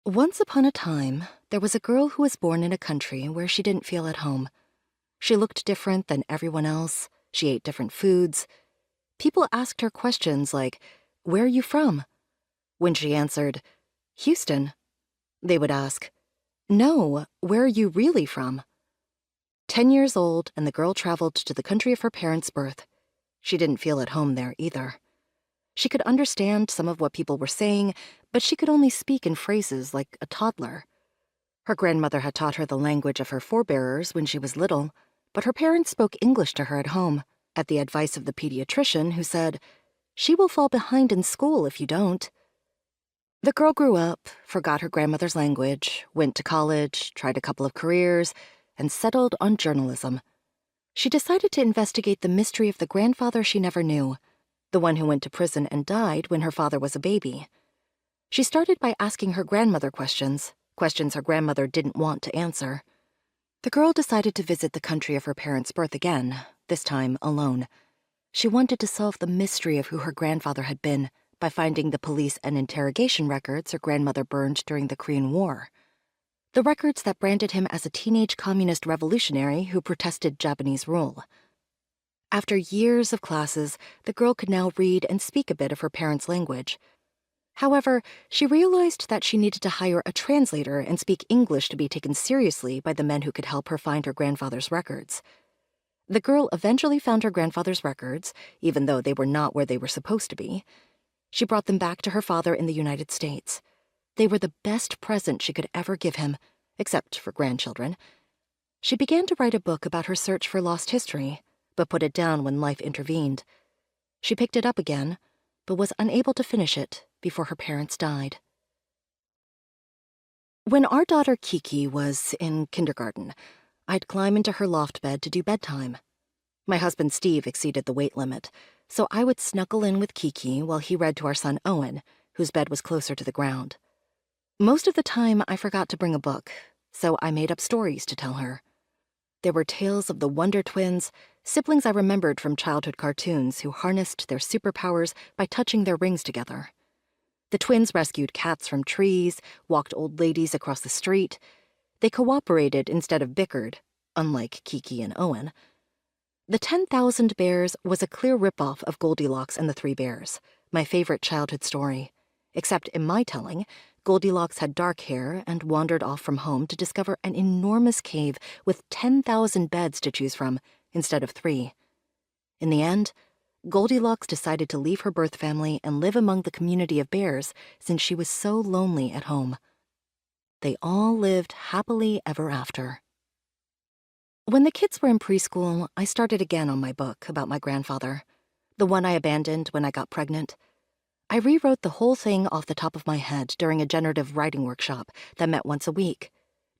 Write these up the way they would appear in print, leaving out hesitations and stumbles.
Once upon a time, there was a girl who was born in a country where she didn't feel at home. She looked different than everyone else. She ate different foods. People asked her questions like, "Where are you from?" When she answered, "Houston," they would ask, "No, where are you really from?" 10 years old, and the girl traveled to the country of her parents' birth. She didn't feel at home there either. She could understand some of what people were saying, but she could only speak in phrases like a toddler. Her grandmother had taught her the language of her forebears when she was little, but her parents spoke English to her at home, at the advice of the pediatrician who said, "She will fall behind in school if you don't." The girl grew up, forgot her grandmother's language, went to college, tried a couple of careers, and settled on journalism. She decided to investigate the mystery of the grandfather she never knew, the one who went to prison and died when her father was a baby. She started by asking her grandmother questions her grandmother didn't want to answer. The girl decided to visit the country of her parents' birth again, this time alone. She wanted to solve the mystery of who her grandfather had been by finding the police and interrogation records her grandmother burned during the Korean War. The records that branded him as a teenage communist revolutionary who protested Japanese rule. After years of classes, the girl could now read and speak a bit of her parents' language. However, she realized that she needed to hire a translator and speak English to be taken seriously by the men who could help her find her grandfather's records. The girl eventually found her grandfather's records, even though they were not where they were supposed to be. She brought them back to her father in the United States. They were the best present she could ever give him, except for grandchildren. She began to write a book about her search for lost history, but put it down when life intervened. She picked it up again, but was unable to finish it before her parents died. When our daughter Kiki was in kindergarten, I'd climb into her loft bed to do bedtime. My husband Steve exceeded the weight limit, so I would snuggle in with Kiki while he read to our son Owen, whose bed was closer to the ground. Most of the time, I forgot to bring a book, so I made up stories to tell her. There were tales of the Wonder Twins, siblings I remembered from childhood cartoons who harnessed their superpowers by touching their rings together. The twins rescued cats from trees, walked old ladies across the street. They cooperated instead of bickered, unlike Kiki and Owen. The 10,000 Bears was a clear ripoff of Goldilocks and the Three Bears, my favorite childhood story. Except in my telling, Goldilocks had dark hair and wandered off from home to discover an enormous cave with 10,000 beds to choose from, instead of 3. In the end, Goldilocks decided to leave her birth family and live among the community of bears since she was so lonely at home. They all lived happily ever after. When the kids were in preschool, I started again on my book about my grandfather, the one I abandoned when I got pregnant. I rewrote the whole thing off the top of my head during a generative writing workshop that met once a week.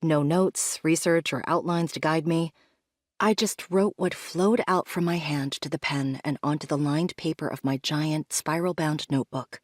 No notes, research, or outlines to guide me. I just wrote what flowed out from my hand to the pen and onto the lined paper of my giant, spiral-bound notebook.